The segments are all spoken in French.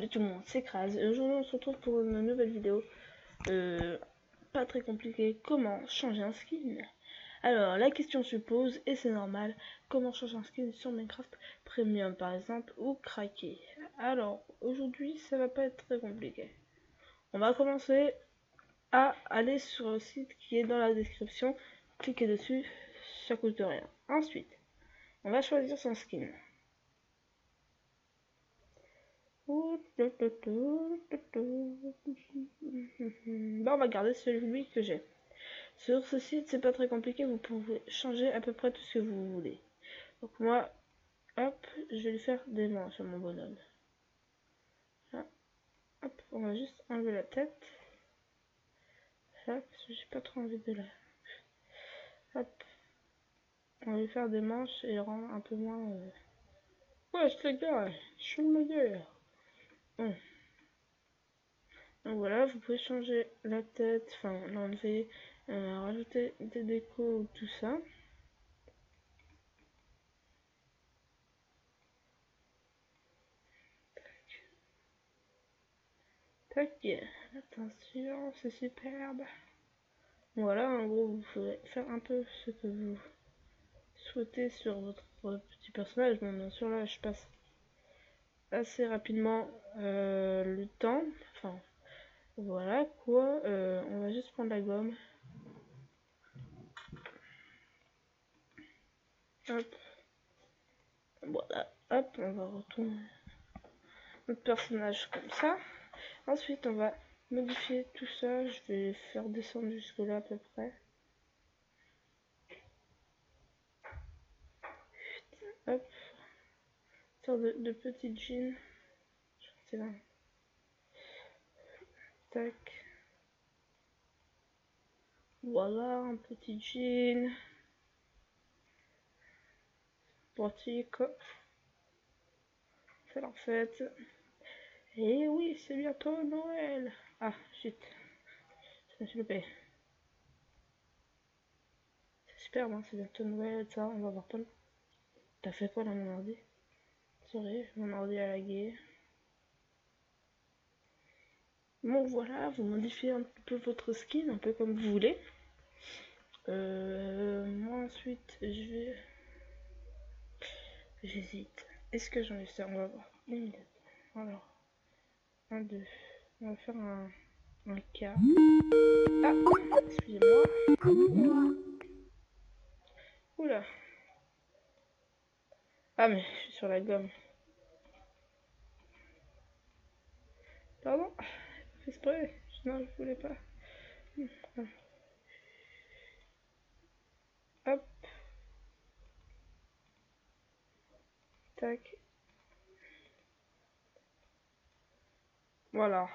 Salut tout le monde, c'est Kraz et aujourd'hui on se retrouve pour une nouvelle vidéo pas très compliquée, comment changer un skin. Alors la question se pose et c'est normal, comment changer un skin sur Minecraft Premium par exemple ou craquer. Alors aujourd'hui ça va pas être très compliqué. On va commencer à aller sur le site qui est dans la description, cliquez dessus, ça coûte rien. Ensuite on va choisir son skin. Bon, on va garder celui que j'ai. Sur ce site, c'est pas très compliqué, vous pouvez changer à peu près tout ce que vous voulez. Donc moi, hop, je vais lui faire des manches à mon bonhomme. Là, hop, on va juste enlever la tête. Là, parce que j'ai pas trop envie de la... Hop, on va lui faire des manches et rendre un peu moins... Ouais, je les gars, je suis le meilleur. Bon. Donc voilà, vous pouvez changer la tête, enfin l'enlever, rajouter des décos, tout ça. Tac, attention, c'est superbe. Voilà, en gros, vous pouvez faire un peu ce que vous souhaitez sur votre petit personnage. Bon, bien sûr, là, je passe assez rapidement le temps. Enfin, voilà, quoi. On va juste prendre la gomme. Hop. Voilà, hop, on va retourner notre personnage comme ça. Ensuite, on va modifier tout ça. Je vais faire descendre jusque là à peu près. Hop. Sorte de petit jean. C'est là. Tac. Voilà, un petit jean. Pratique. C'est la fête. Et oui, c'est bientôt Noël. Ah, shit. Je me suis loupé. C'est super, hein, c'est bientôt Noël, ça. On va voir Paul. T'as fait quoi dans mon ordi? Sorry, mon ordi a lagué. Bon, voilà, vous modifiez un peu votre skin, un peu comme vous voulez. Moi, ensuite, je vais... J'hésite. Est-ce que j'en ai ça? On va voir. Une minute. Alors, 1, 2. On va faire un K. Ah, excusez-moi. Oula. Ah, mais je suis sur la gomme. Pardon, c'est exprès. Non, je voulais pas. Hop. Tac. Voilà.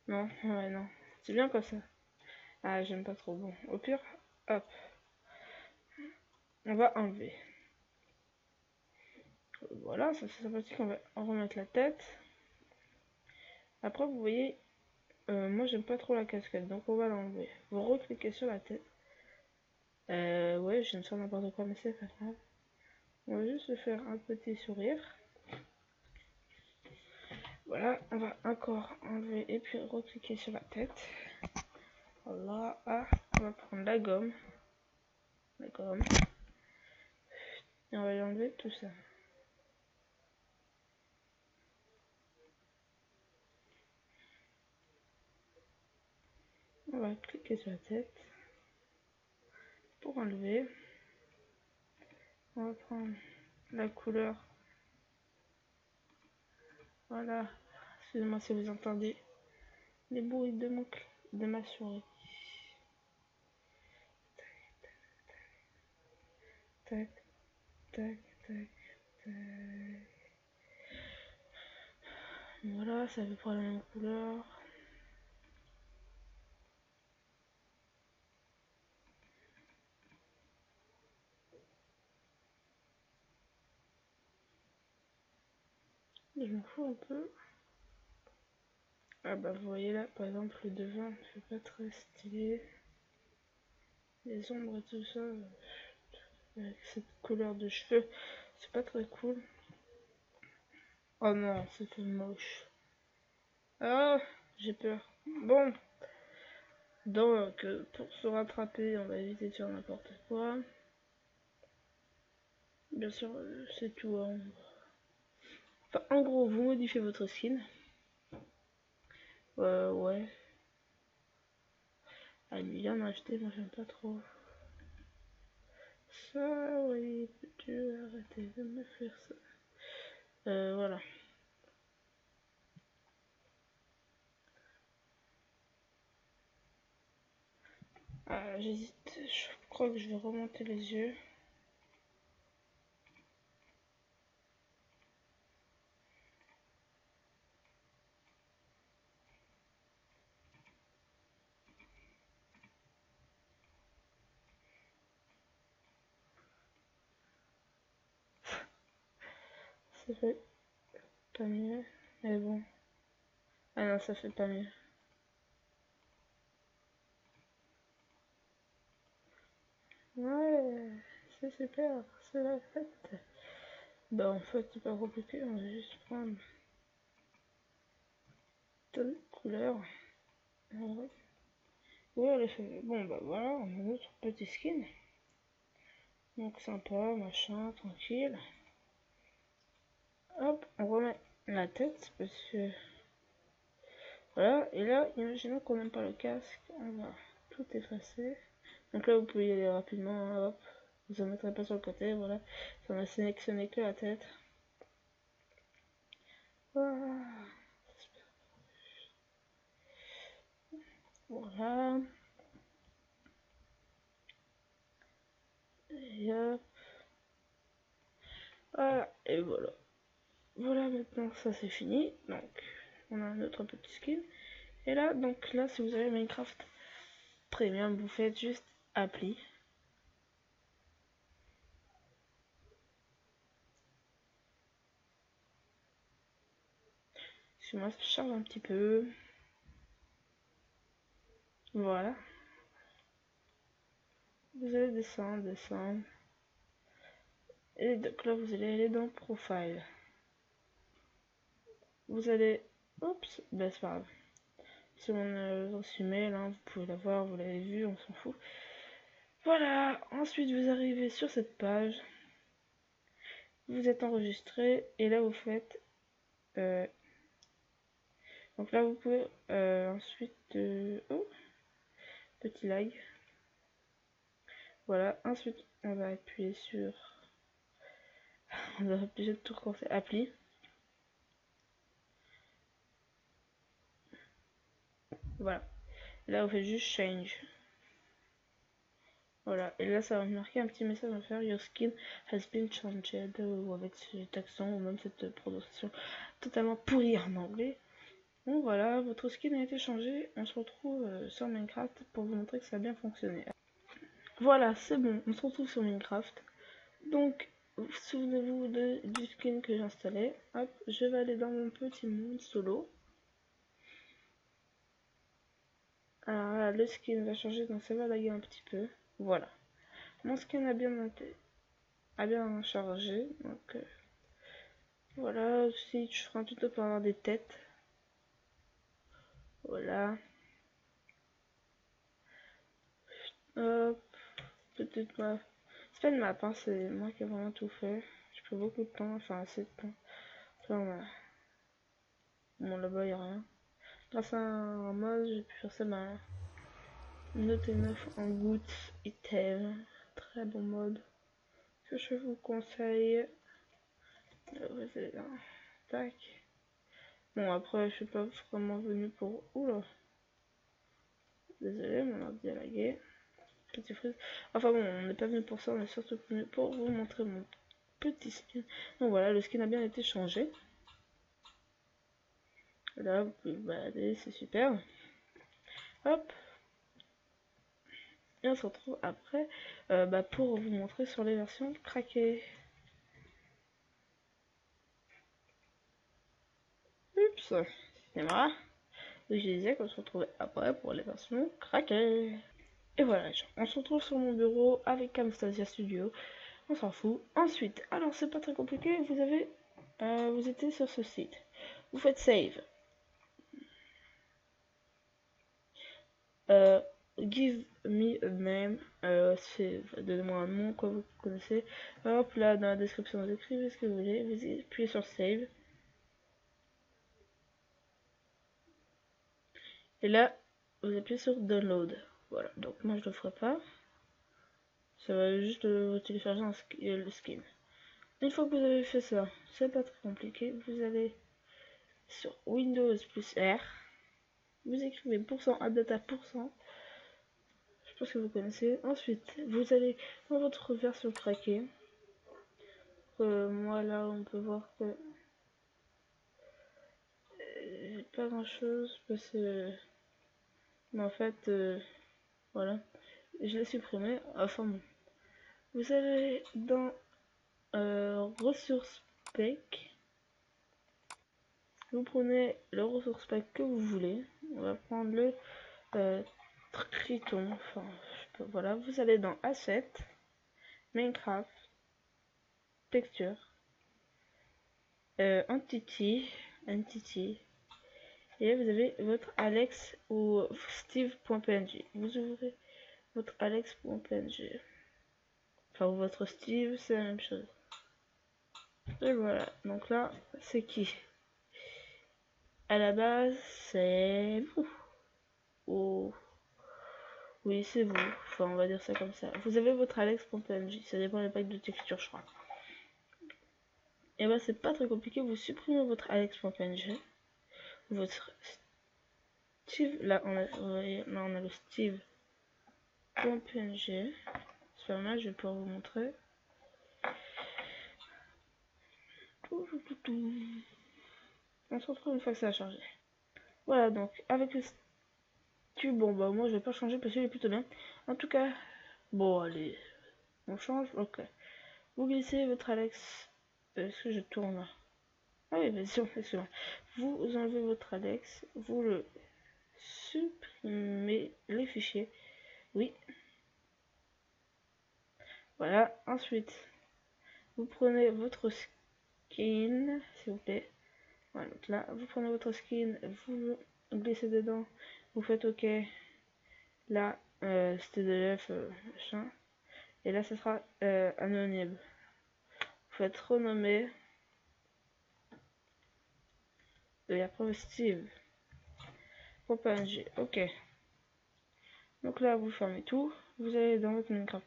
Non, ouais, non. C'est bien comme ça. Ah, j'aime pas trop. Bon, au pire, hop. On va enlever. Voilà, ça c'est sympathique. On va remettre la tête. Après, vous voyez, moi j'aime pas trop la casquette, donc on va l'enlever. Vous recliquez sur la tête. Ouais, je viens de faire n'importe quoi, mais c'est pas grave. On va juste se faire un petit sourire. Voilà, on va encore enlever et puis recliquer sur la tête. Voilà, ah, on va prendre la gomme. La gomme. Et on va y enlever tout ça. On va cliquer sur la tête. Pour enlever, on va prendre la couleur. Voilà, excusez-moi si vous entendez les bruits de ma souris. Tac, tac, tac, tac. Voilà, ça veut prendre la même couleur. Je m'en fous un peu. Ah bah vous voyez là, par exemple le devant, c'est pas très stylé. Les ombres et tout ça, avec cette couleur de cheveux, c'est pas très cool. Oh non, c'était moche. Ah, j'ai peur. Bon, donc pour se rattraper, on va éviter de faire n'importe quoi. Bien sûr, c'est tout. Hein. Enfin, en gros, vous modifiez votre skin. Ouais. Ah, il vient d'acheter, moi j'aime pas trop. Ça, oui, peux-tu arrêter de me faire ça? Voilà. Ah, j'hésite, je crois que je vais remonter les yeux. Ça fait pas mieux, mais bon. Ah non, ça fait pas mieux. Ouais, c'est super, c'est la fête. Bah en fait, c'est pas compliqué, on va juste prendre telle couleur. Ouais. Ouais, elle est fait. Bon bah voilà, on a notre petit skin. Donc sympa, machin, tranquille. Hop, on remet la tête parce que voilà. Et là, imaginons qu'on n'aime pas le casque, on va tout effacer. Donc là, vous pouvez y aller rapidement. Hein, hop, vous en mettrez pas sur le côté. Voilà, on a sélectionné que la tête. Voilà. Voilà. Et hop. Voilà. Et voilà. Voilà, maintenant ça c'est fini. Donc, on a notre petit skin. Et là, donc là, si vous avez Minecraft Premium, vous faites juste appli. Excusez-moi, ça charge un petit peu. Voilà. Vous allez descendre, descendre. Et donc là, vous allez aller dans Profile. Vous allez... Oups, bah c'est pas grave. C'est mon adresse email, hein, vous pouvez la voir, vous l'avez vu, on s'en fout. Voilà, ensuite vous arrivez sur cette page. Vous êtes enregistré et là vous faites... donc là vous pouvez ensuite... oh, petit lag. Voilà, ensuite on va appuyer sur... on va obligé de tout recommencer. Appli. Voilà. Là vous faites juste change. Voilà, et là ça va me marquer un petit message à faire Your skin has been changed, ou avec cet accent, ou même cette prononciation totalement pourrie en anglais. Bon voilà, votre skin a été changé, on se retrouve sur Minecraft pour vous montrer que ça a bien fonctionné. Voilà, c'est bon, on se retrouve sur Minecraft. Donc, souvenez-vous du skin que j'ai installé. Hop, je vais aller dans mon petit monde solo. Alors là, le skin va changer, donc ça va laguer un petit peu. Voilà. Mon skin a bien chargé, donc voilà, aussi je ferai un tuto pour avoir des têtes. Voilà. Hop, petite map. C'est pas une map, hein, c'est moi qui ai vraiment tout fait. J'ai pris beaucoup de temps, enfin assez de temps. Enfin, bon là-bas y'a rien. Grâce à un mode, j'ai pu faire ça, noter 9 en gouttes item. Très bon mode que je vous conseille. Vous allez là. Tac. Bon après je suis pas vraiment venu pour... Oula. Désolé, mon ordi a lagué. Petit frise. Enfin bon, on n'est pas venu pour ça, on est surtout venu pour vous montrer mon petit skin. Donc voilà, le skin a bien été changé. Là, vous pouvez vous balader, c'est super. Hop. Et on se retrouve après pour vous montrer sur les versions craquées. Oups, c'est marrant. Donc je disais qu'on se retrouvait après pour les versions craquées. Et voilà, on se retrouve sur mon bureau avec Camtasia Studio. On s'en fout. Ensuite, alors c'est pas très compliqué, vous avez Vous étiez sur ce site. Vous faites save. Give me a name. Donnez-moi un nom que vous connaissez. Hop, là dans la description vous écrivez ce que vous voulez. Vous appuyez sur save. Et là, vous appuyez sur download. Voilà, donc moi je le ferai pas. Ça va juste télécharger le skin. Une fois que vous avez fait ça, c'est pas très compliqué. Vous allez sur Windows plus R. Vous écrivez %appdata%. Je pense que vous connaissez. Ensuite, vous allez dans votre version craquée. Moi là, on peut voir que j'ai pas grand chose parce que. Mais en fait, voilà. Je l'ai supprimé. Enfin bon. Vous allez dans ressources pack. Vous prenez le ressource pack que vous voulez. On va prendre le Triton. Enfin, voilà. Vous allez dans Asset, Minecraft, Texture, Entity. Et là, vous avez votre Alex ou Steve.png. Vous ouvrez votre Alex.png. Enfin, votre Steve, c'est la même chose. Et voilà. Donc là, c'est qui? À la base, c'est vous. Oh. Oui, c'est vous. Enfin, on va dire ça comme ça. Vous avez votre Alex.png. Ça dépend des packs de texture, je crois. Et bah, c'est pas très compliqué. Vous supprimez votre Alex.png. Votre Steve. Là, on a le Steve.png. C'est pas mal, je vais pouvoir vous montrer. On se retrouve une fois que ça a chargé. Voilà, donc avec le Steve, bon bah moi je vais pas changer parce qu'il est plutôt bien. En tout cas, bon allez, on change, ok. Vous glissez votre Alex. Est-ce que je tourne là? Ah oui, mais c'est bon, excusez-moi. Vous enlevez votre Alex, vous le supprimez les fichiers. Oui. Voilà, ensuite, vous prenez votre skin, s'il vous plaît. Voilà, donc là, vous prenez votre skin, vous le glissez dedans, vous faites OK. Là, c'était de l'F, machin. Et là, ce sera anonyme. Vous faites renommer. Et après, Steve. .png. OK. Donc là, vous fermez tout. Vous allez dans votre Minecraft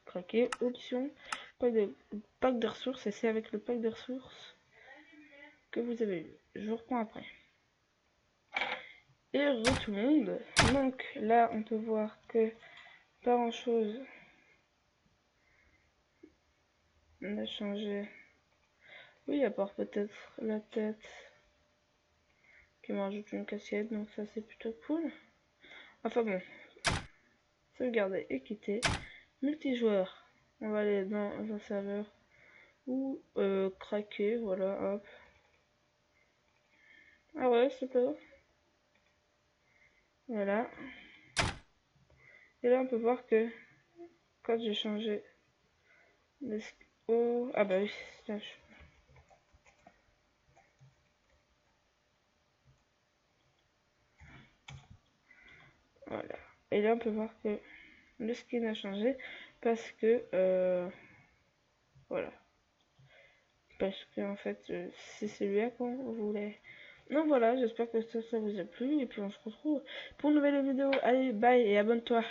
craqué. Option. Pack de ressources. Et c'est avec le pack de ressources que vous avez eu. Je vous reprends après. Et tout le monde. Donc là, on peut voir que pas grand chose on a changé. Oui, à part peut-être la tête qui me rajoute une cassette, donc ça c'est plutôt cool. Enfin bon, sauvegarder et quitter. Multijoueur, on va aller dans un serveur ou craquer, voilà, hop. Ah ouais, c'est pas. Voilà. Et là on peut voir que quand j'ai changé le... Oh, ah bah oui, c'est voilà. Et là on peut voir que le skin a changé parce que voilà, parce que en fait c'est celui-là qu'on voulait. Donc voilà, j'espère que ça vous a plu et puis on se retrouve pour une nouvelle vidéo. Allez, bye et abonne-toi.